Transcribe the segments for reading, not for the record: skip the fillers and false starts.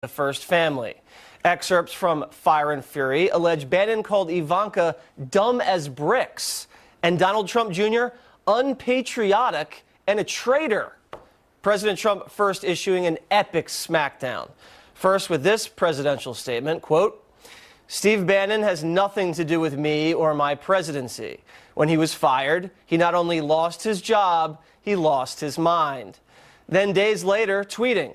the first family. Excerpts from Fire and Fury allege Bannon called Ivanka dumb as bricks and Donald Trump Jr. unpatriotic and a traitor. President Trump first issuing an epic smackdown. First with this presidential statement, quote, "Steve Bannon has nothing to do with me or my presidency. When he was fired, he not only lost his job, he lost his mind." Then days later, tweeting,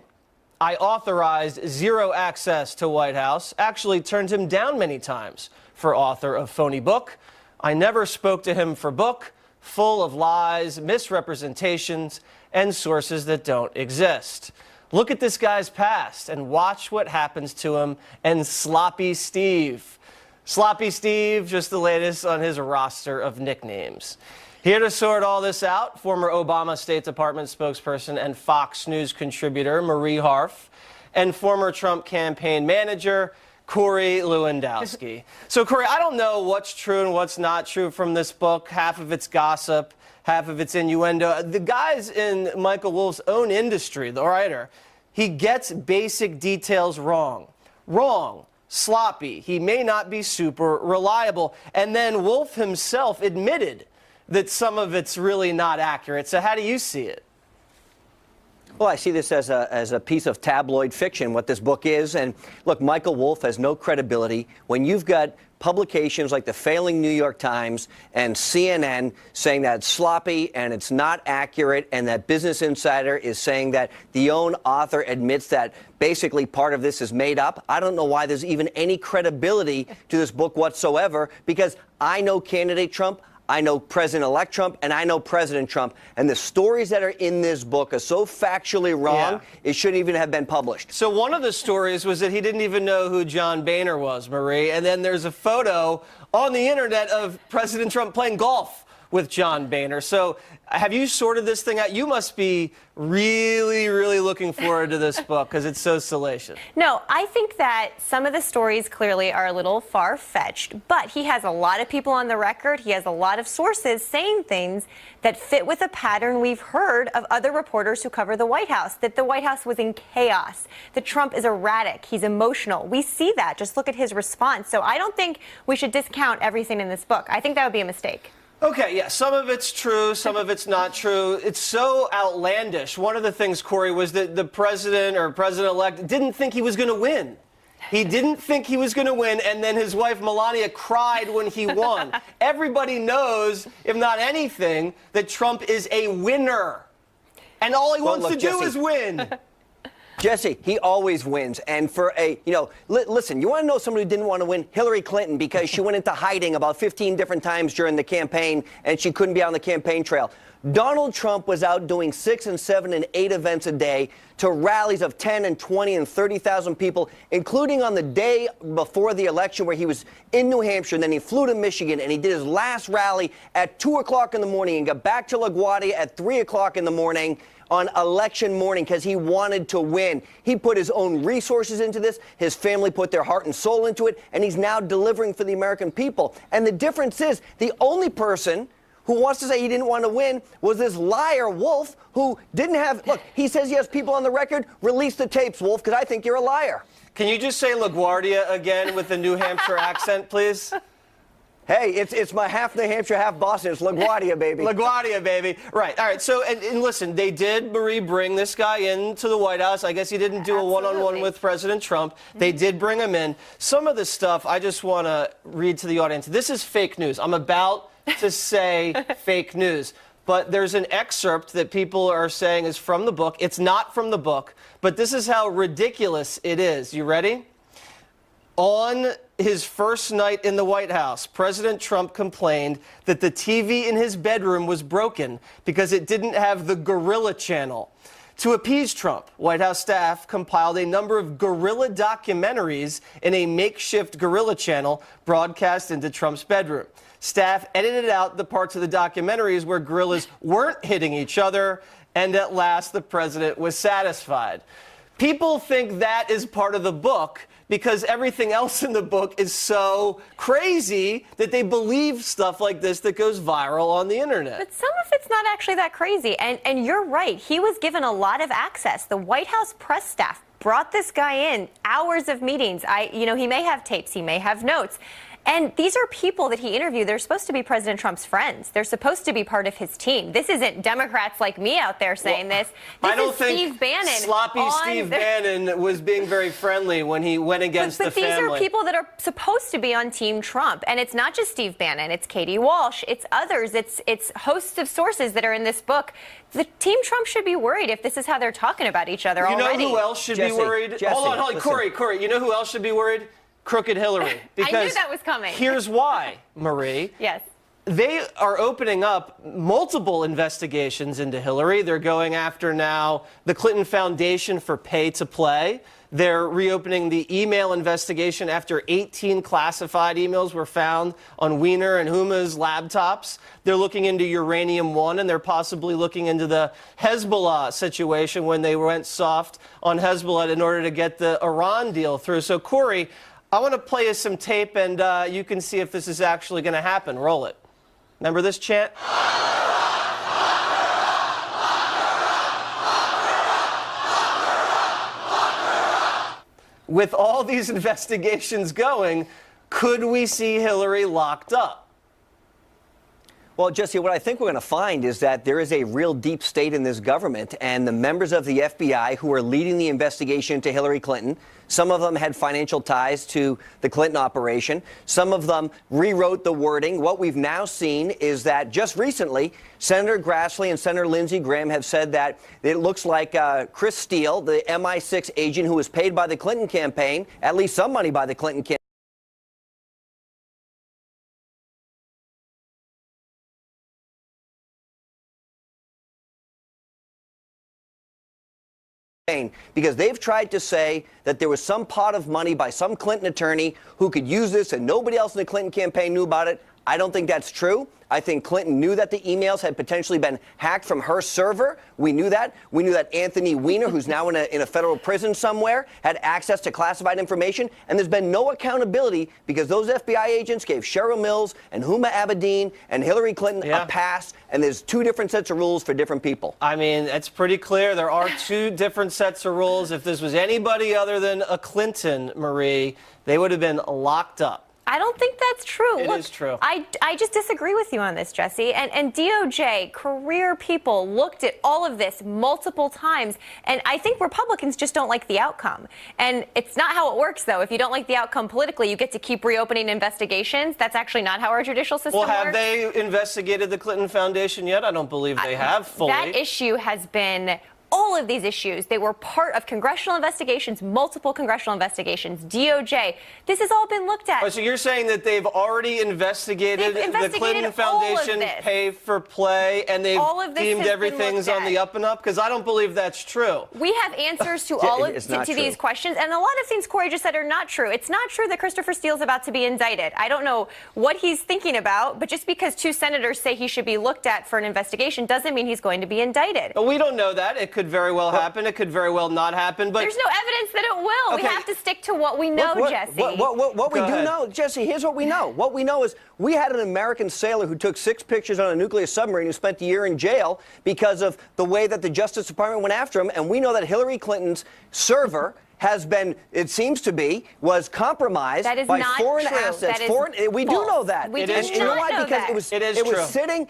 "I authorized zero access to White House, actually turned him down many times for author of phony book. I never spoke to him for book, full of lies, misrepresentations, and sources that don't exist." Look at this guy's past and watch what happens to him and Sloppy Steve. Sloppy Steve, just the latest on his roster of nicknames. Here to sort all this out, former Obama State Department spokesperson and Fox News contributor Marie Harf, and former Trump campaign manager Corey Lewandowski. So, Corey, I don't know what's true and what's not true from this book. Half of it's gossip, half of it's innuendo. The guy's in Michael Wolff's own industry, the writer. He gets basic details wrong. Wrong. Sloppy. He may not be super reliable. And then Wolff himself admitted that some of it's really not accurate. So how do you see it? Well, I see this as a piece of tabloid fiction, what this book is. And look, Michael Wolff has no credibility when you've got publications like the failing New York Times and CNN saying that it's sloppy and it's not accurate, and that Business Insider is saying that the own author admits that basically part of this is made up. I don't know why there's even any credibility to this book whatsoever, because I know candidate Trump, I know President-elect Trump, and I know President Trump. And the stories that are in this book are so factually wrong, it shouldn't even have been published. So one of the stories was that he didn't even know who John Boehner was, Marie. And then there's a photo on the internet of President Trump playing golf with John Boehner. So have you sorted this thing out? You must be really, really looking forward to this book because it's so salacious. No, I think that some of the stories clearly are a little far-fetched, but he has a lot of people on the record. He has a lot of sources saying things that fit with a pattern we've heard of other reporters who cover the White House, that the White House was in chaos, that Trump is erratic, he's emotional. We see that. Just look at his response. So I don't think we should discount everything in this book. I think that would be a mistake. Okay, yeah, some of it's true, some of it's not true. It's so outlandish. One of the things, Corey, was that the president or president-elect didn't think he was going to win. He didn't think he was going to win, and then his wife Melania cried when he won. Everybody knows, if not anything, that Trump is a winner. And all he wants to do is win. Jesse, he always wins. And for listen, you want to know somebody who didn't want to win? Hillary Clinton, because she went into hiding about 15 different times during the campaign, and she couldn't be on the campaign trail. Donald Trump was out doing 6 and 7 and 8 events a day to rallies of 10 and 20 and 30,000 people, including on the day before the election where he was in New Hampshire, and then he flew to Michigan, and he did his last rally at 2 o'clock in the morning and got back to LaGuardia at 3 o'clock in the morning on election morning because he wanted to win. He put his own resources into this. His family put their heart and soul into it, and he's now delivering for the American people. And the difference is the only person who wants to say he didn't want to win was this liar, Wolff, who didn't have... Look, he says he has people on the record. Release the tapes, Wolff, because I think you're a liar. Can you just say LaGuardia again with the New Hampshire accent, please? Hey, it's my half New Hampshire, half Boston. It's LaGuardia, baby. LaGuardia, baby. Right. All right. So, and listen, they did, Marie, bring this guy into the White House. I guess he didn't do a one-on-one with President Trump. They did bring him in. Some of the stuff I just want to read to the audience. This is fake news. I'm about to say fake news. But there's an excerpt that people are saying is from the book. It's not from the book, but this is how ridiculous it is. You ready? On his first night in the White House, President Trump complained that the TV in his bedroom was broken because it didn't have the Gorilla channel. To appease Trump, White House staff compiled a number of gorilla documentaries in a makeshift Gorilla channel broadcast into Trump's bedroom. Staff edited out the parts of the documentaries where gorillas weren't hitting each other, and at last the president was satisfied. People think that is part of the book because everything else in the book is so crazy that they believe stuff like this that goes viral on the internet. But some of it's not actually that crazy. And you're right. He was given a lot of access. The White House press staff brought this guy in, hours of meetings. He may have tapes, he may have notes. And these are people that he interviewed. They're supposed to be President Trump's friends. They're supposed to be part of his team. This isn't Democrats like me out there saying this. I don't is think Steve Bannon sloppy Steve Bannon was being very friendly when he went against the family. But these are people that are supposed to be on Team Trump. And it's not just Steve Bannon. It's Katie Walsh. It's others. It's hosts of sources that are in this book. The Team Trump should be worried if this is how they're talking about each other already. You know who else should be worried? Hold on, Corey. You know who else should be worried? Crooked Hillary. Because I knew that was coming. Here's why, Marie. Yes. They are opening up multiple investigations into Hillary. They're going after now the Clinton Foundation for pay to play. They're reopening the email investigation after 18 classified emails were found on Weiner and Huma's laptops. They're looking into Uranium One, and they're possibly looking into the Hezbollah situation when they went soft on Hezbollah in order to get the Iran deal through. So, Corey, I want to play you some tape, and you can see if this is actually going to happen. Roll it. Remember this chant? With all these investigations going, could we see Hillary locked up? Well, Jesse, what I think we're going to find is that there is a real deep state in this government, and the members of the FBI who are leading the investigation into Hillary Clinton, some of them had financial ties to the Clinton operation. Some of them rewrote the wording. What we've now seen is that just recently, Senator Grassley and Senator Lindsey Graham have said that it looks like Chris Steele, the MI6 agent who was paid by the Clinton campaign, at least some money by the Clinton campaign, because they've tried to say that there was some pot of money by some Clinton attorney who could use this and nobody else in the Clinton campaign knew about it. I don't think that's true. I think Clinton knew that the emails had potentially been hacked from her server. We knew that. We knew that Anthony Weiner, who's now in a federal prison somewhere, had access to classified information. And there's been no accountability because those FBI agents gave Cheryl Mills and Huma Abedin and Hillary Clinton a pass. And there's two different sets of rules for different people. I mean, it's pretty clear. There are two different sets of rules. If this was anybody other than a Clinton, Marie, they would have been locked up. I don't think that's true. It is true. I just disagree with you on this, Jesse. And DOJ, career people looked at all of this multiple times. And I think Republicans just don't like the outcome. And it's not how it works, though. If you don't like the outcome politically, you get to keep reopening investigations. That's actually not how our judicial system works. Well, have they investigated the Clinton Foundation yet? I don't believe they have fully. That issue has been... All of these issues, they were part of congressional investigations, multiple congressional investigations, DOJ. This has all been looked at. Oh, so you're saying that they've already investigated the Clinton Foundation pay for play, and they've deemed everything's on the up and up? Because I don't believe that's true. We have answers to all of these questions, and a lot of things Corey just said are not true. It's not true that Christopher Steele's about to be indicted. I don't know what he's thinking about, but just because two senators say he should be looked at for an investigation doesn't mean he's going to be indicted. But we don't know that. It could very well happen. It could very well not happen. But there's no evidence that it will. Okay. We have to stick to what we know, Jesse. What we do know, Jesse, here's what we know. What we know is we had an American sailor who took 6 pictures on a nuclear submarine who spent a year in jail because of the way that the Justice Department went after him. And we know that Hillary Clinton's server has been, it seems to be, was compromised by foreign assets. We do know that. We do not know that. Because it was sitting,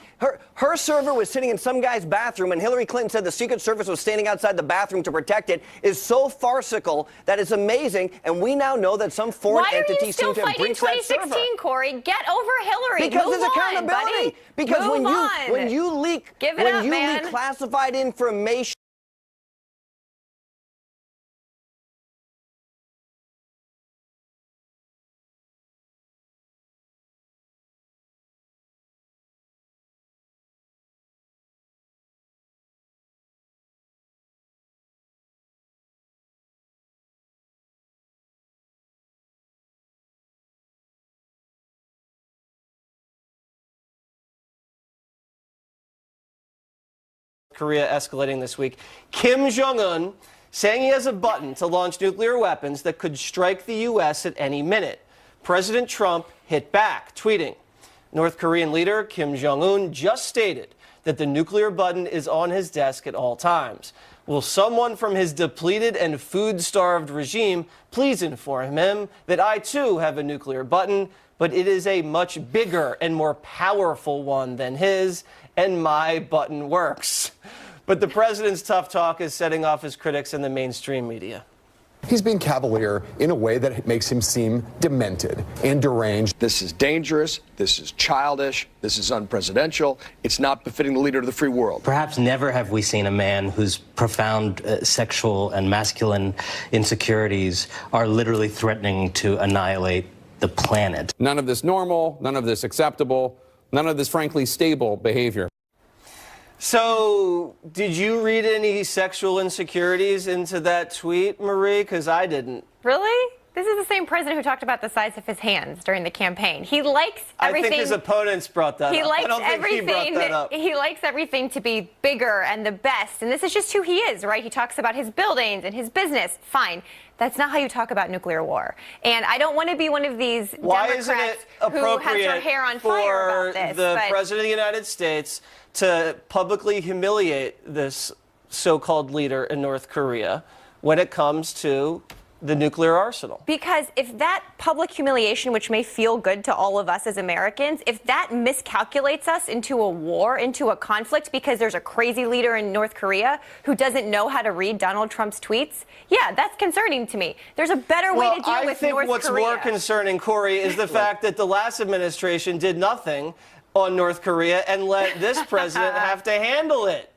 her server was sitting in some guy's bathroom, and Hillary Clinton said the Secret Service was standing outside the bathroom to protect it, is so farcical that it's amazing. And we now know that some foreign entity seemed to have breached that server. Why are you still fighting 2016, Corey? Get over Hillary. Because there's accountability. Buddy. Because when you leak classified information, Korea escalating this week. Kim Jong-un saying he has a button to launch nuclear weapons that could strike the U.S. at any minute. President Trump hit back, tweeting, North Korean leader Kim Jong-un just stated that the nuclear button is on his desk at all times. Will someone from his depleted and food-starved regime please inform him that I too have a nuclear button, but it is a much bigger and more powerful one than his, and my button works. But the president's tough talk is setting off his critics in the mainstream media. He's being cavalier in a way that makes him seem demented and deranged. This is dangerous. This is childish. This is unpresidential. It's not befitting the leader of the free world. Perhaps never have we seen a man whose profound sexual and masculine insecurities are literally threatening to annihilate the planet. None of this normal, none of this acceptable, none of this frankly stable behavior. So, did you read any sexual insecurities into that tweet, Marie? Because I didn't. Really? This is the same president who talked about the size of his hands during the campaign. He likes everything. I think his opponents brought that up. He likes I don't think he brought that up. He likes everything to be bigger and the best. And this is just who he is, right? He talks about his buildings and his business. Fine. That's not how you talk about nuclear war. And I don't want to be one of these Democrats who has her hair on fire about this. The president of the United States to publicly humiliate this so-called leader in North Korea when it comes to the nuclear arsenal. Because if that public humiliation, which may feel good to all of us as Americans, if that miscalculates us into a war, into a conflict, because there's a crazy leader in North Korea who doesn't know how to read Donald Trump's tweets, yeah, that's concerning to me. There's a better way to deal with North Korea. I think what's more concerning, Corey, is the fact that the last administration did nothing on North Korea and let this president have to handle it.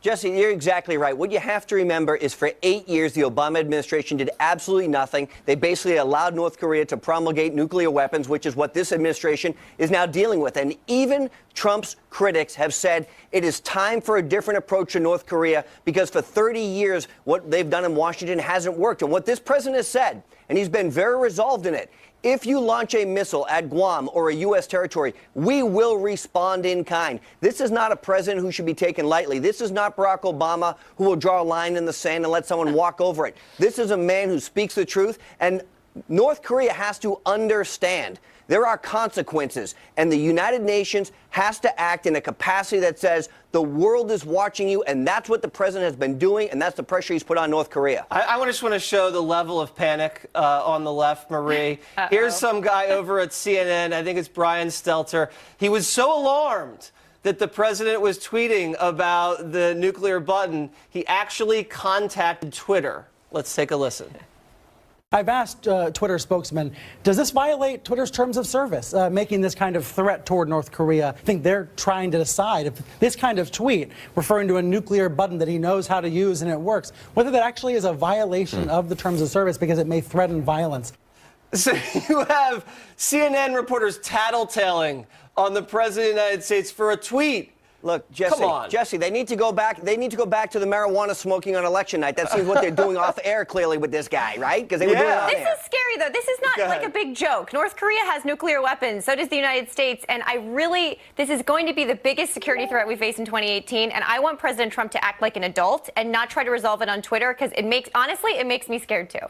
Jesse, you're exactly right. What you have to remember is for 8 years, the Obama administration did absolutely nothing. They basically allowed North Korea to promulgate nuclear weapons, which is what this administration is now dealing with. And even Trump's critics have said it is time for a different approach to North Korea because for 30 years, what they've done in Washington hasn't worked. And what this president has said, and he's been very resolved in it, if you launch a missile at Guam or a U.S. territory, we will respond in kind. This is not a president who should be taken lightly. This is not Barack Obama who will draw a line in the sand and let someone walk over it. This is a man who speaks the truth, and North Korea has to understand there are consequences, and the United Nations has to act in a capacity that says the world is watching you, and that's what the president has been doing, and that's the pressure he's put on North Korea. I just want to show the level of panic on the left, Marie. Here's some guy over at CNN, I think it's Brian Stelter. He was so alarmed that the president was tweeting about the nuclear button, he actually contacted Twitter. Let's take a listen. I've asked Twitter spokesman, does this violate Twitter's terms of service, making this kind of threat toward North Korea? I think they're trying to decide if this kind of tweet, referring to a nuclear button that he knows how to use and it works, whether that actually is a violation of the terms of service because it may threaten violence. So you have CNN reporters tattletaling on the president of the United States for a tweet. Look, Jesse, they need to go back. They need to go back to the marijuana smoking on election night. That seems what they're doing off air clearly with this guy, right? Because they were doing it on air. This is scary, though. This is not like a big joke. North Korea has nuclear weapons. So does the United States. And this is going to be the biggest security threat we face in 2018. And I want President Trump to act like an adult and not try to resolve it on Twitter because honestly, it makes me scared too.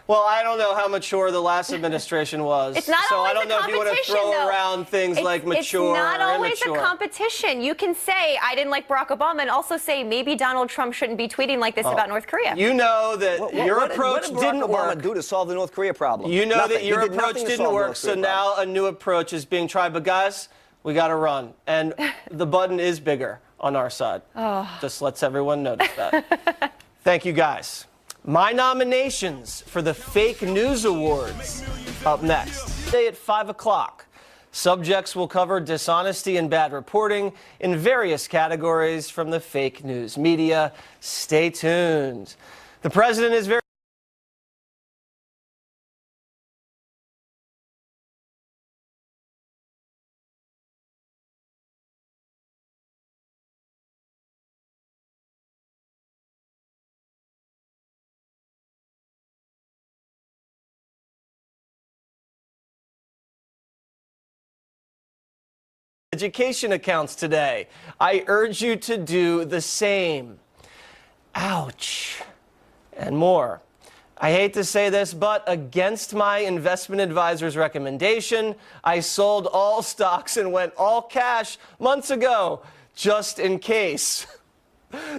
Well, I don't know how mature the last administration was. It's not so always I don't know if you want to throw around things like mature or immature. It's not always a competition. You can say, I didn't like Barack Obama, and also say maybe Donald Trump shouldn't be tweeting like this about North Korea. You know that your approach didn't work. What did Barack Obama do to solve the North Korea problem? You know that your approach didn't work, so now a new approach is being tried. But guys, we got to run. And the button is bigger on our side. Just lets everyone notice that. Thank you, guys. My nominations for the Fake News Awards up next. Today at 5 o'clock. Subjects will cover dishonesty and bad reporting in various categories from the fake news media. Stay tuned. The president is very education accounts today. I urge you to do the same. Ouch. And more. I hate to say this, but against my investment advisor's recommendation, I sold all stocks and went all cash months ago, just in case.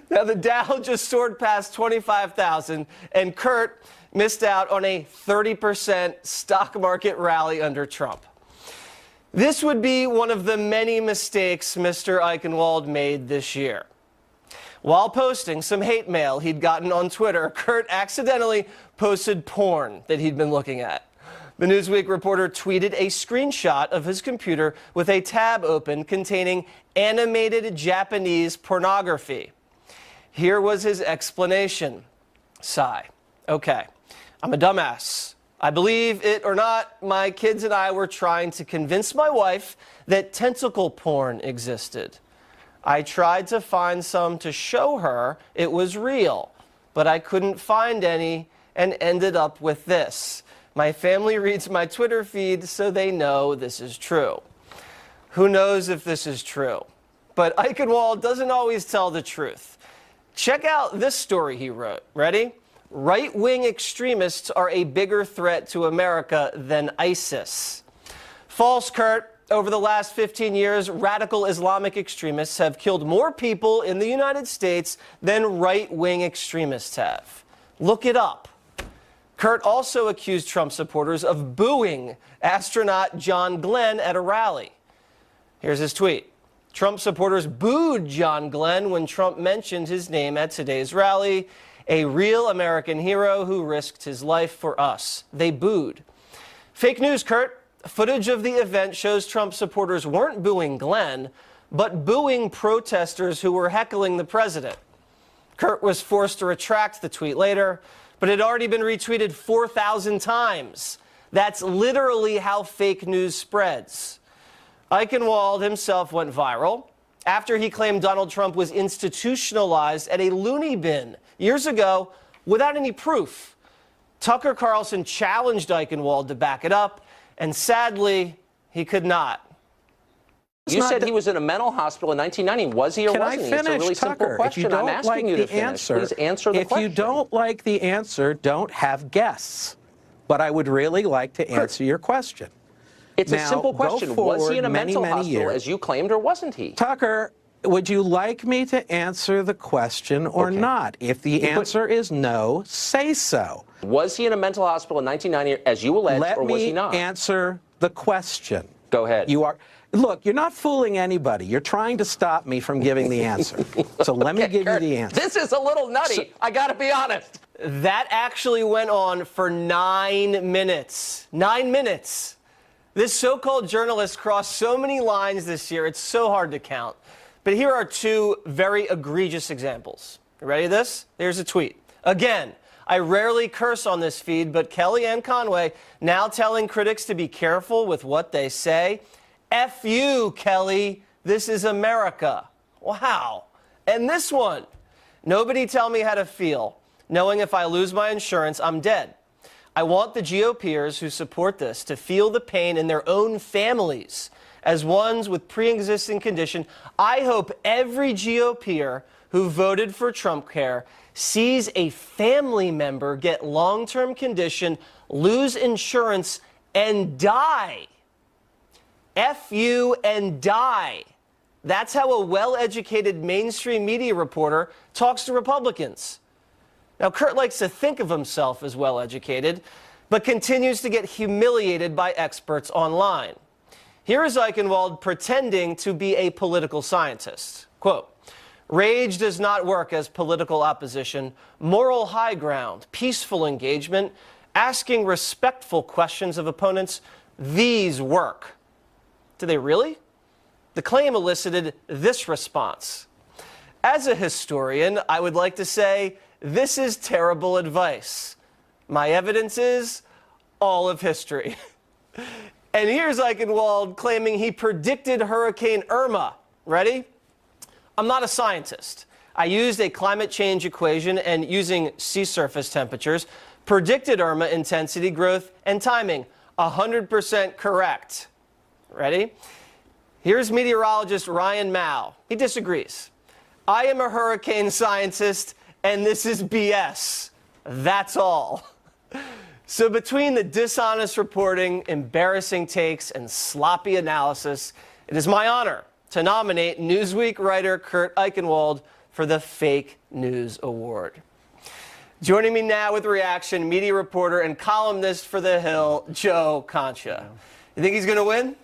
Now, the Dow just soared past 25,000, and Kurt missed out on a 30% stock market rally under Trump. This would be one of the many mistakes Mr. Eichenwald made this year. While posting some hate mail he'd gotten on Twitter, Kurt accidentally posted porn that he'd been looking at. The Newsweek reporter tweeted a screenshot of his computer with a tab open containing animated Japanese pornography. Here was his explanation. Sigh. Okay, I'm a dumbass. I believe it or not, my kids and I were trying to convince my wife that tentacle porn existed. I tried to find some to show her it was real, but I couldn't find any and ended up with this. My family reads my Twitter feed, so they know this is true. Who knows if this is true? But Eichenwald doesn't always tell the truth. Check out this story he wrote. Ready? Right-wing extremists are a bigger threat to America than ISIS. False, Kurt. Over the last 15 years, radical Islamic extremists have killed more people in the United States than right-wing extremists have. Look it up. Kurt also accused Trump supporters of booing astronaut John Glenn at a rally. Here's his tweet. Trump supporters booed John Glenn when Trump mentioned his name at today's rally, a real American hero who risked his life for us. They booed. Fake news, Kurt. Footage of the event shows Trump supporters weren't booing Glenn, but booing protesters who were heckling the president. Kurt was forced to retract the tweet later, but it had already been retweeted 4,000 times. That's literally how fake news spreads. Eichenwald himself went viral after he claimed Donald Trump was institutionalized at a loony bin years ago without any proof. Tucker Carlson challenged Eichenwald to back it up, and sadly, he could not. You said he was in a mental hospital in 1990. Was he or wasn't he? It's a really simple question. I'm asking you to finish. Please answer the question. If you don't like the answer, don't have guests. But I would really like to answer your question. It's a simple question. Was he in a mental hospital, as you claimed, or wasn't he? Tucker, would you like me to answer the question or not? If the answer is no, say so. Was he in a mental hospital in 1990, as you alleged, or was he not? Let me answer the question. Go ahead. Look, you're not fooling anybody. You're trying to stop me from giving the answer. So let me give you the answer. This is a little nutty. I got to be honest. That actually went on for 9 minutes. 9 minutes. This so-called journalist crossed so many lines this year, it's so hard to count. But here are two very egregious examples. You ready for this? Here's a tweet. Again, I rarely curse on this feed, but Kellyanne Conway now telling critics to be careful with what they say. F you, Kelly. This is America. Wow. And this one. Nobody tell me how to feel, knowing if I lose my insurance, I'm dead. I want the GOPers who support this to feel the pain in their own families as ones with pre-existing condition. I hope every GOPer who voted for Trump Care sees a family member get long-term condition, lose insurance, and die. F you and die. That's how a well-educated mainstream media reporter talks to Republicans. Now, Kurt likes to think of himself as well-educated, but continues to get humiliated by experts online. Here is Eichenwald pretending to be a political scientist. Quote, rage does not work as political opposition, moral high ground, peaceful engagement, asking respectful questions of opponents, these work. Do they really? The claim elicited this response. As a historian, I would like to say, this is terrible advice. My evidence is all of history. And here's Eichenwald claiming he predicted Hurricane Irma. Ready? I'm not a scientist. I used a climate change equation and using sea surface temperatures, predicted Irma intensity, growth, and timing. 100% correct. Ready? Here's meteorologist Ryan Mao. He disagrees. I am a hurricane scientist, and this is BS. That's all. So between the dishonest reporting, embarrassing takes, and sloppy analysis, it is my honor to nominate Newsweek writer Kurt Eichenwald for the Fake News Award. Joining me now with reaction, media reporter and columnist for The Hill, Joe Concha. You think he's going to win?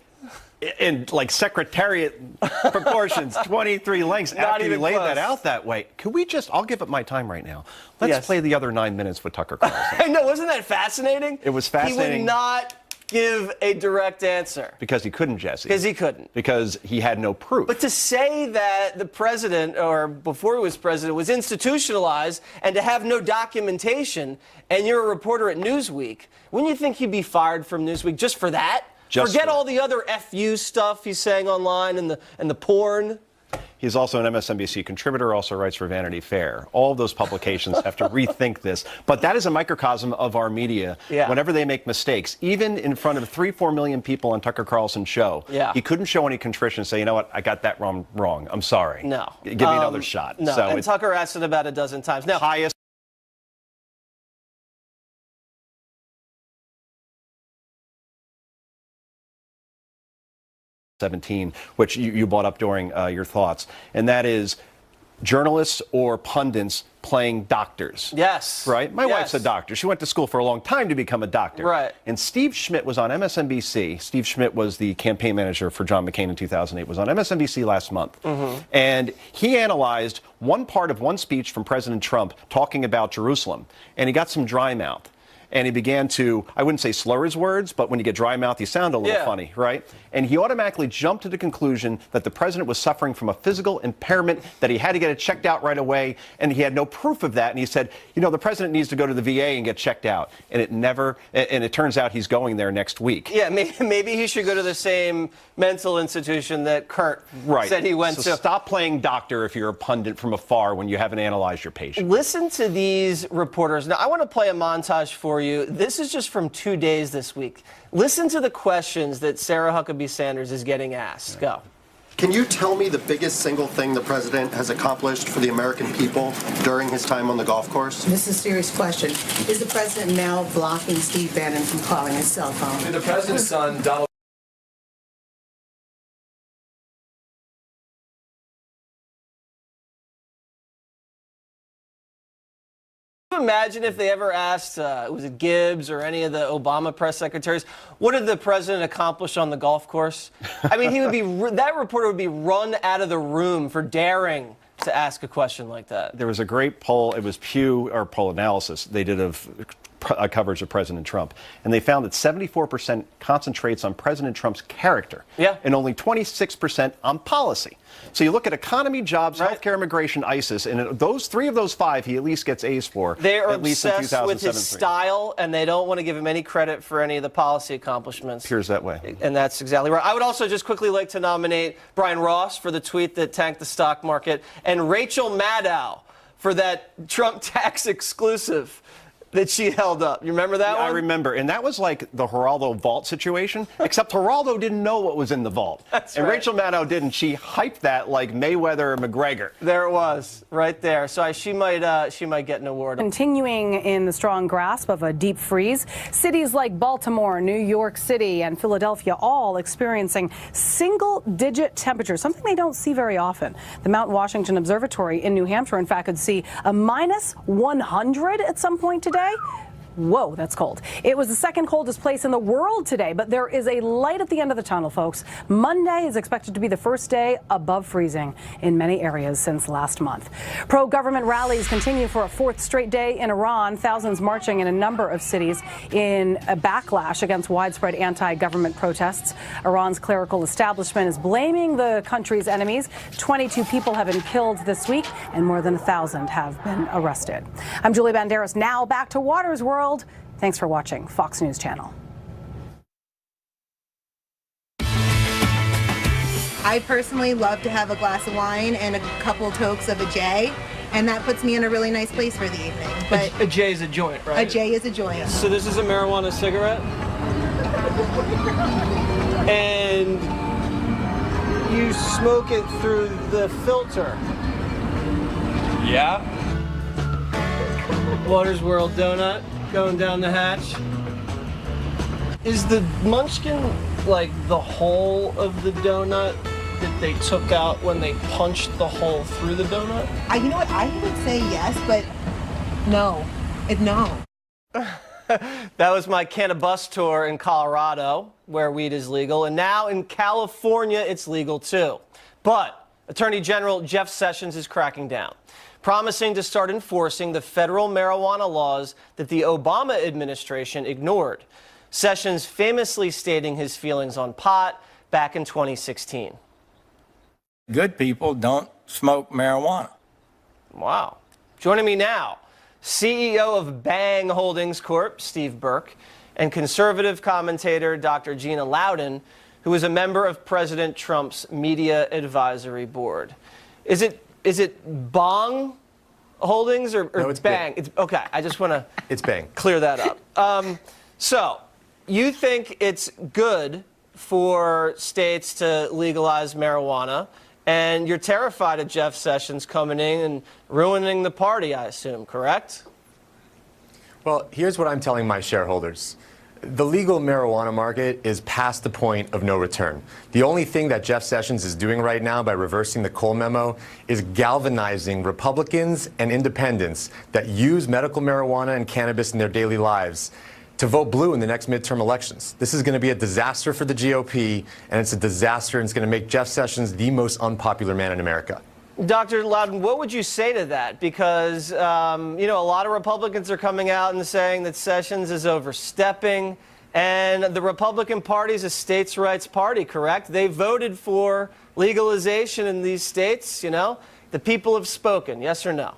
In like secretariat proportions, 23 lengths. After you laid that out that way, could we just, I'll give it my time right now. Let's play the other 9 minutes with Tucker Carlson. I know, wasn't that fascinating? It was fascinating. He would not give a direct answer. Because he couldn't, Jesse. Because he couldn't. Because he had no proof. But to say that the president, or before he was president, was institutionalized and to have no documentation, and you're a reporter at Newsweek, wouldn't you think he'd be fired from Newsweek just for that? Forget all the other FU stuff he's saying online and the porn. He's also an MSNBC contributor, also writes for Vanity Fair. All of those publications have to rethink this. But that is a microcosm of our media. Yeah. Whenever they make mistakes, even in front of 3-4 million people on Tucker Carlson's show, he couldn't show any contrition and say, you know what, I got that wrong. I'm sorry. No. Give me another shot. No, So and Tucker asked it about a dozen times. Now, highest. '17, which you brought up during your thoughts, and that is journalists or pundits playing doctors. Yes. Right? My wife's a doctor. She went to school for a long time to become a doctor. Right. And Steve Schmidt was on MSNBC. Steve Schmidt was the campaign manager for John McCain in 2008, was on MSNBC last month. And he analyzed one part of one speech from President Trump talking about Jerusalem, and he got some dry mouth. And he began to, I wouldn't say slur his words, but when you get dry mouth, you sound a little funny, right? And he automatically jumped to the conclusion that the president was suffering from a physical impairment, that he had to get it checked out right away, and he had no proof of that. And he said, you know, the president needs to go to the VA and get checked out. And it turns out he's going there next week. Yeah, maybe he should go to the same mental institution that Kurt said he went to. So stop playing doctor if you're a pundit from afar when you haven't analyzed your patient. Listen to these reporters. Now, I want to play a montage for you. This is just from 2 days this week. Listen to the questions that Sarah Huckabee Sanders is getting asked. Go. Can you tell me the biggest single thing the president has accomplished for the American people during his time on the golf course? This is a serious question. Is the president now blocking Steve Bannon from calling his cell phone? Did the president's son, Donald Imagine if they ever asked, was it Gibbs or any of the Obama press secretaries, what did the president accomplish on the golf course? I mean, he would be that reporter would be run out of the room for daring to ask a question like that. There was a great poll. It was Pew, or poll analysis they did of coverage of President Trump, and they found that 74% concentrates on President Trump's character, and only 26% on policy. So you look at economy, jobs, healthcare, immigration, ISIS, and those 3 of those 5 he at least gets A's for. They are at least in obsessed with his 2007. style, and they don't want to give him any credit for any of the policy accomplishments. Appears that way. And that's exactly right. I would also just quickly like to nominate Brian Ross for the tweet that tanked the stock market, and Rachel Maddow for that Trump tax exclusive that she held up. You remember that one? I remember. And that was like the Geraldo vault situation, except Geraldo didn't know what was in the vault. That's and right. Rachel Maddow didn't. She hyped that like Mayweather or McGregor. There it was, right there. So she might get an award. Continuing in the strong grasp of a deep freeze, cities like Baltimore, New York City, and Philadelphia all experiencing single-digit temperatures, something they don't see very often. The Mount Washington Observatory in New Hampshire, in fact, could see a minus 100 at some point today. Whoa, that's cold. It was the second coldest place in the world today, but there is a light at the end of the tunnel, folks. Monday is expected to be the first day above freezing in many areas since last month. Pro-government rallies continue for a 4th straight day in Iran. Thousands marching in a number of cities in a backlash against widespread anti-government protests. Iran's clerical establishment is blaming the country's enemies. 22 people have been killed this week, and more than 1,000 have been arrested. I'm Julie Banderas. Now back to Water's World. Thanks for watching Fox News Channel. I personally love to have a glass of wine and a couple tokes of a J, and that puts me in a really nice place for the evening. But a J is a joint, right? A J is a joint. So this is a marijuana cigarette, and you smoke it through the filter. Yeah. Water's World donut going down the hatch. Is the munchkin like the whole of the donut, that they took out when they punched the hole through the donut? You know what? I would say yes, but no. No. That was my cannabis tour in Colorado, where weed is legal, and now in California it's legal too. But Attorney General Jeff Sessions is cracking down, promising to start enforcing the federal marijuana laws that the Obama administration ignored. Sessions famously stating his feelings on pot back in 2016. Good people don't smoke marijuana. Wow. Joining me now, CEO of Bang Holdings Corp., Steve Burke, and conservative commentator Dr. Gina Loudon, who is a member of President Trump's Media Advisory Board. Is it Bang Holdings or no, it's Bang? It's okay. I just want to Bang. Clear that up. So, you think it's good for states to legalize marijuana, and you're terrified of Jeff Sessions coming in and ruining the party, I assume, correct? Well, here's what I'm telling my shareholders. The legal marijuana market is past the point of no return. The only thing that Jeff Sessions is doing right now by reversing the Cole memo is galvanizing Republicans and independents that use medical marijuana and cannabis in their daily lives to vote blue in the next midterm elections. This is going to be a disaster for the GOP, and it's a disaster, and it's going to make Jeff Sessions the most unpopular man in America. Dr. Loudon, what would you say to that? Because, a lot of Republicans are coming out and saying that Sessions is overstepping, and the Republican Party is a states' rights party, correct? They voted for legalization in these states, The people have spoken, yes or no?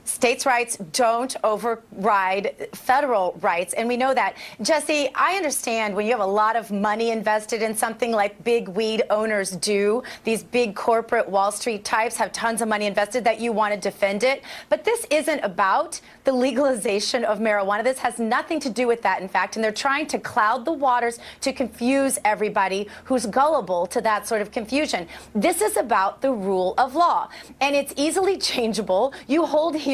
States' rights don't override federal rights, and we know that. Jesse, I understand when you have a lot of money invested in something like big weed owners do, these big corporate Wall Street types have tons of money invested, that you want to defend it. But this isn't about the legalization of marijuana. This has nothing to do with that, in fact, and they're trying to cloud the waters to confuse everybody who's gullible to that sort of confusion. This is about the rule of law, and it's easily changeable. You hold hearings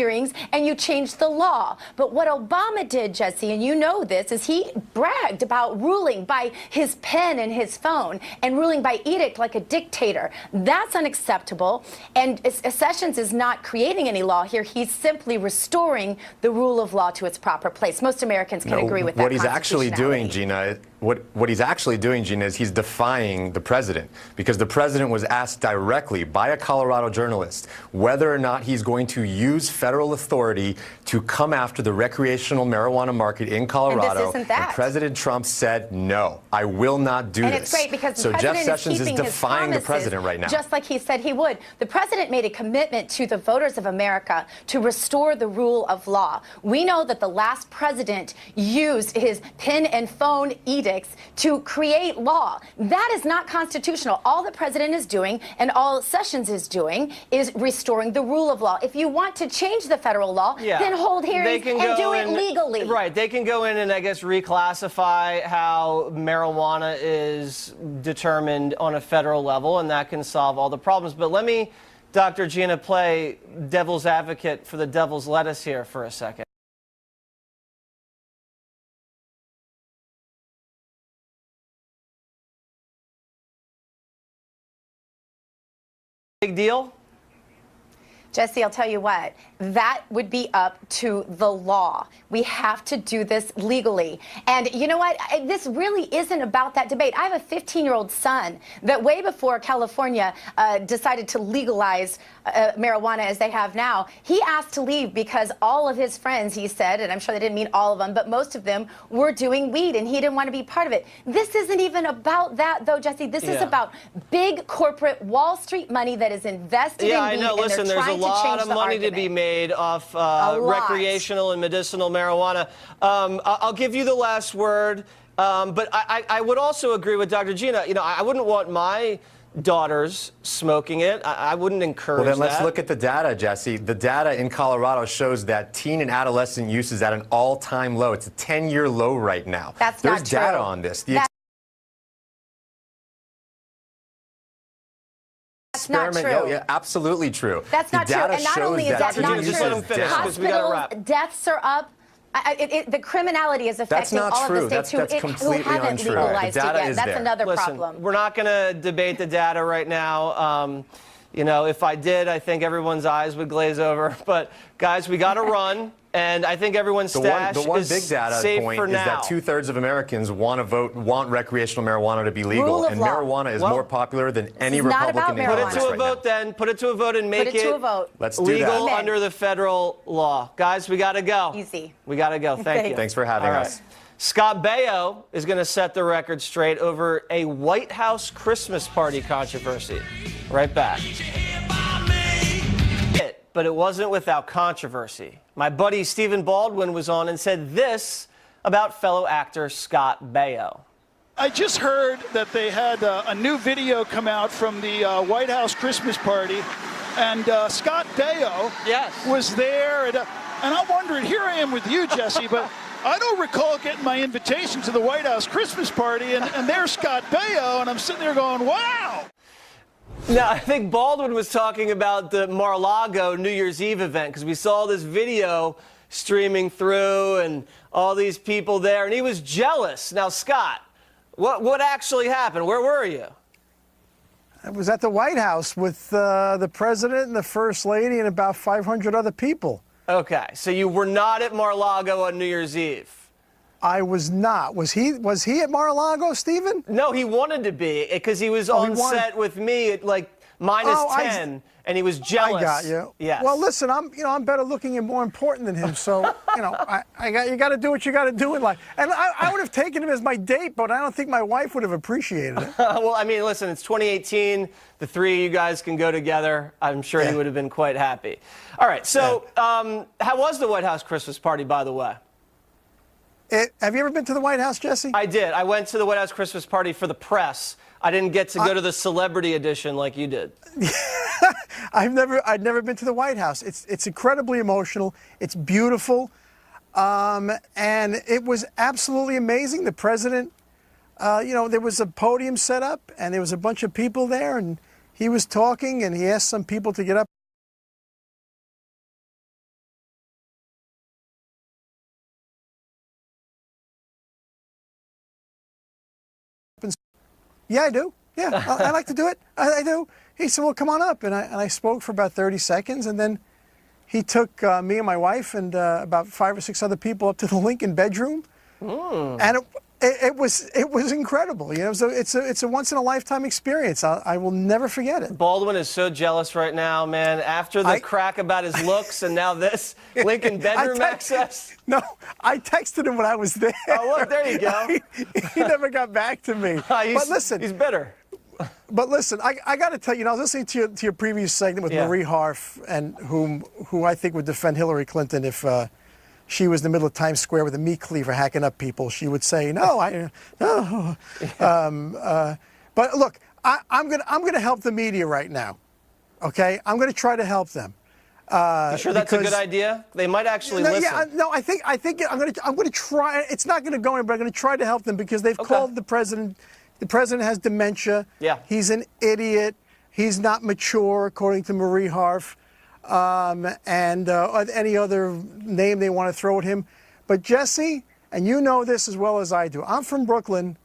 and you change the law. But what Obama did, Jesse, and you know this, is he bragged about ruling by his pen and his phone and ruling by edict like a dictator. That's unacceptable. And Sessions is not creating any law here. He's simply restoring the rule of law to its proper place. Most Americans can agree with that. What he's actually doing, Gina, what he's actually doing, Gina, is he's defying the president, because the president was asked directly by a Colorado journalist whether or not he's going to use federal authority to come after the recreational marijuana market in Colorado. And this isn't that. And President Trump said, no, I will not do this. And it's great because the so president Jeff Sessions is defying the president right now. Just like he said he would. The president made a commitment to the voters of America to restore the rule of law. We know that the last president used his pen and phone edicts to create law. That is not constitutional. All the president is doing and all Sessions is doing is restoring the rule of law. If you want to change the federal law, then hold hearings and do it legally. Right. They can go in and, I guess, reclassify how marijuana is determined on a federal level, and that can solve all the problems. But let me, Dr. Gina, play devil's advocate for the devil's lettuce here for a second. Big deal? Jesse, I'll tell you what, that would be up to the law. We have to do this legally. And you know what? This really isn't about that debate. I have a 15-year-old son that way before California decided to legalize marijuana as they have now, he asked to leave because all of his friends, he said, and I'm sure they didn't mean all of them, but most of them were doing weed and he didn't want to be part of it. This isn't even about that, though, Jesse. This is about big corporate Wall Street money that is invested in weed. I know. Listen, there's a lot of money to be made off recreational and medicinal marijuana. I'll give you the last word, but I would also agree with Dr. Gina. I wouldn't want my daughters smoking it. I wouldn't encourage that. Well, then let's look at the data, Jesse. The data in Colorado shows that teen and adolescent use is at an all-time low. It's a 10-year low right now. That's not true. There's data on this. That's not true. Oh, yeah, absolutely true. That's not true. And not only is that not true, hospitals, deaths are up. The criminality is affecting all of the states who haven't legalized it yet. That's another problem. We're not going to debate the data right now. You know, if I did, I think everyone's eyes would glaze over. But, guys, we got to run. And I think everyone's stash the one is big data safe point for is now. that 2/3 of Americans want recreational marijuana to be legal, and marijuana is more popular than any Republican in Congress Put it to a vote then. Put it to a vote and make it Let's do legal that. under the federal law. Guys, we got to go. Easy. We got to go. Thank you. Thanks for having us. Scott Baio is going to set the record straight over a White House Christmas party controversy. Right back. But it wasn't without controversy. My buddy Stephen Baldwin was on and said this about fellow actor Scott Baio. I just heard that they had a new video come out from the White House Christmas party, and Scott Baio was there. And I'm wondering, here I am with you, Jesse, but I don't recall getting my invitation to the White House Christmas party, and there's Scott Baio, and I'm sitting there going, wow. Now, I think Baldwin was talking about the Mar-a-Lago New Year's Eve event because we saw this video streaming through and all these people there, and he was jealous. Now, Scott, what actually happened? Where were you? I was at the White House with the president and the first lady and about 500 other people. Okay, so you were not at Mar-a-Lago on New Year's Eve. I was not. Was he at Mar-a-Lago, Stephen? No, he wanted to be because he was on set with me at like -10, and he was jealous. I got you. Yes. Well, listen, I'm better looking and more important than him, so you got to do what you got to do in life. And I would have taken him as my date, but I don't think my wife would have appreciated it. Well, I mean, listen, it's 2018. The three of you guys can go together. I'm sure he would have been quite happy. All right. So, how was the White House Christmas party, by the way? Have you ever been to the White House, Jesse? I did. I went to the White House Christmas party for the press. I didn't get to go to the celebrity edition like you did. I'd never been to the White House. It's incredibly emotional. It's beautiful, and it was absolutely amazing. The president, there was a podium set up, and there was a bunch of people there, and he was talking, and he asked some people to get up. Yeah, I do. Yeah, I like to do it. I do. He said, well, come on up. And I spoke for about 30 seconds. And then he took me and my wife and about 5 or 6 other people up to the Lincoln bedroom. And it was incredible. You know, so it's a once-in-a-lifetime experience. I will never forget it. Baldwin is so jealous right now, man. After the crack about his looks and now this Lincoln bedroom access. No, I texted him when I was there. Oh, look, there you go. He never got back to me. But listen, he's bitter. But listen, I got to tell you, I was listening to your previous segment with Marie Harf, and who I think would defend Hillary Clinton if she was in the middle of Times Square with a meat cleaver hacking up people. She would say, no, but look, I'm gonna help the media right now. Okay, I'm gonna try to help them. You sure that's a good idea? They might actually listen. Yeah, I think I'm gonna try. It's not gonna go in, but I'm gonna try to help them because they've called the president. The president has dementia. Yeah. He's an idiot. He's not mature, according to Marie Harf, and any other name they want to throw at him. But Jesse, and you know this as well as I do, I'm from Brooklyn.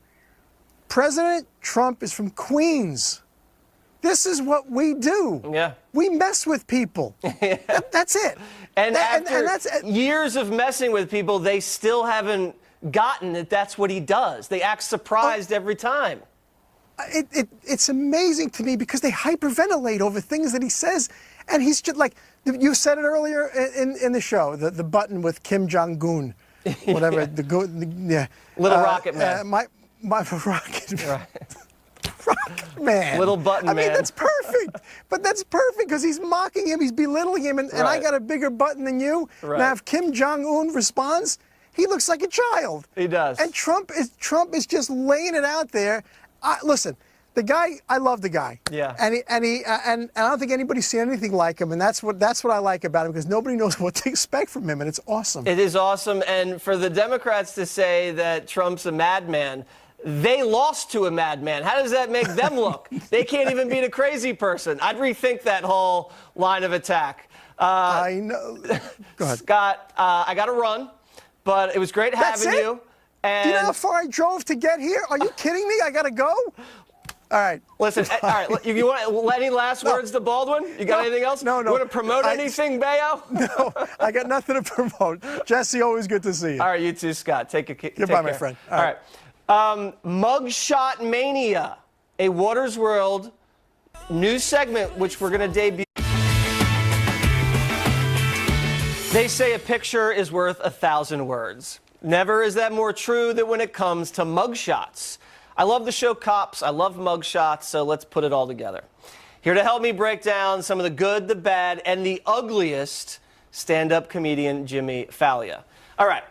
President Trump is from Queens. This is what we do. Yeah. We mess with people. That's it. And after years of messing with people, they still haven't gotten that that's what he does. They act surprised every time. It's amazing to me because they hyperventilate over things that he says, and he's just like, you said it earlier in the show, the button with Kim Jong-un, whatever, Little Rocket Man. My Rocket Man. Rocket Man. Little button man. I mean, that's perfect. But that's perfect because he's mocking him, he's belittling him, and I got a bigger button than you. Right. Now, if Kim Jong-un responds, he looks like a child. He does. And Trump is just laying it out there. Listen, the guy, I love the guy. Yeah. And I don't think anybody's seen anything like him, and that's what I like about him because nobody knows what to expect from him, and it's awesome. It is awesome, and for the Democrats to say that Trump's a madman, they lost to a madman. How does that make them look? They can't even beat a crazy person. I'd rethink that whole line of attack. I know. Go ahead. Scott, I got to run. but it was great having you. And do you know how far I drove to get here? Are you kidding me? I got to go? All right. Listen, all right, you want any last words to Baldwin? You got anything else? No. You want to promote anything, Bayo? No, I got nothing to promote. Jesse, always good to see you. All right, you too, Scott. Goodbye, my friend. All right. Mugshot Mania, a Water's World new segment, which we're going to debut. They say a picture is worth 1,000 words. Never is that more true than when it comes to mugshots. I love the show Cops. I love mugshots, so let's put it all together. Here to help me break down some of the good, the bad, and the ugliest, stand-up comedian Jimmy Failla. All right.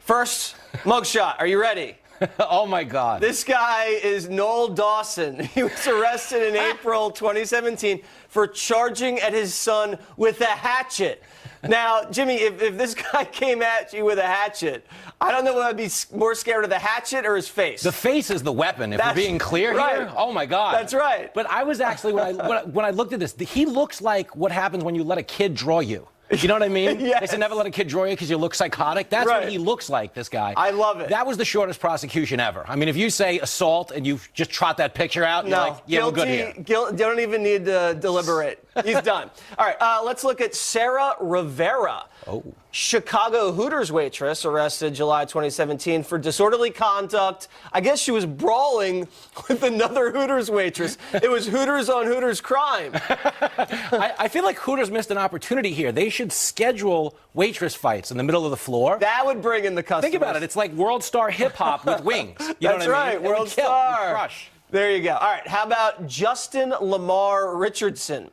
First, mugshot. Are you ready? Oh, my God. This guy is Noel Dawson. He was arrested in April 2017 for charging at his son with a hatchet. Now, Jimmy, if this guy came at you with a hatchet, I don't know whether I'd be more scared of the hatchet or his face. The face is the weapon, if we're being clear here. Oh, my God. That's right. But I was actually, when I looked at this, he looks like what happens when you let a kid draw you. You know what I mean? Yes. They said never let a kid draw you because you look psychotic. That's what he looks like, this guy. I love it. That was the shortest prosecution ever. I mean, if you say assault and you just trot that picture out, you're like, yeah, we're good here. Don't even need to deliberate. He's done. All right, let's look at Sarah Rivera. Oh. Chicago Hooters waitress arrested July 2017 for disorderly conduct. I guess she was brawling with another Hooters waitress. It was Hooters on Hooters crime. I feel like Hooters missed an opportunity here. They should schedule waitress fights in the middle of the floor. That would bring in the customers. Think about it. It's like World Star Hip Hop with wings. You know That's what I right. mean? World Kill, Star. Crush. There you go. All right. How about Justin Lamar Richardson?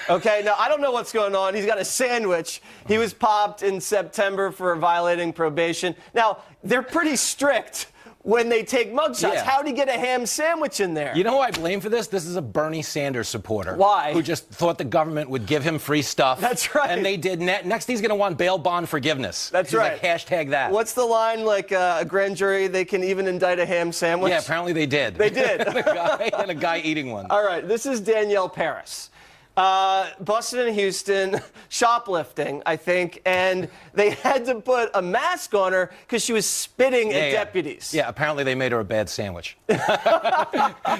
Okay, now I don't know what's going on. He's got a sandwich. He was popped in September for violating probation. Now, they're pretty strict when they take mugshots. Yeah. How'd he get a ham sandwich in there? You know who I blame for this? This is a Bernie Sanders supporter. Why? Who just thought the government would give him free stuff. That's right. And they did. Next, he's going to want bail bond forgiveness. That's He's right. Like, hashtag that. What's the line, like a grand jury, they can even indict a ham sandwich? Yeah, apparently they did. They did. and a guy eating one. All right, this is Danielle Paris. Busted in Houston, shoplifting, I think, and they had to put a mask on her because she was spitting at deputies. Yeah, apparently they made her a bad sandwich.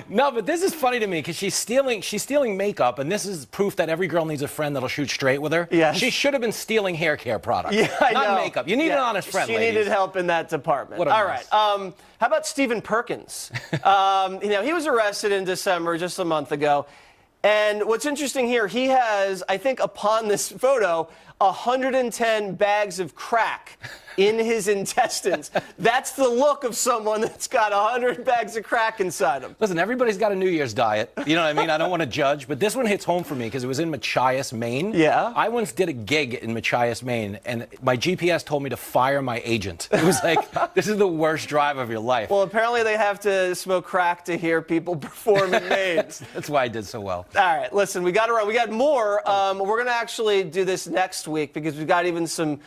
No, but this is funny to me because she's stealing makeup, and this is proof that every girl needs a friend that'll shoot straight with her. Yes. She should have been stealing hair care products. Yeah, I not know. makeup. You need an honest friend, She ladies. needed help in that department. What a All mess. right. How about Stephen Perkins? He was arrested in December, just a month ago. And what's interesting here, he has, I think, upon this photo, 110 bags of crack in his intestines. That's the look of someone that's got 100 bags of crack inside him. Listen, everybody's got a New Year's diet. You know what I mean? I don't want to judge, but this one hits home for me because it was in Machias, Maine. Yeah. I once did a gig in Machias, Maine, and my GPS told me to fire my agent. It was like, this is the worst drive of your life. Well, apparently they have to smoke crack to hear people perform in Maine. That's why I did so well. All right, listen, we got more. We're going to actually do this next week because we've got even some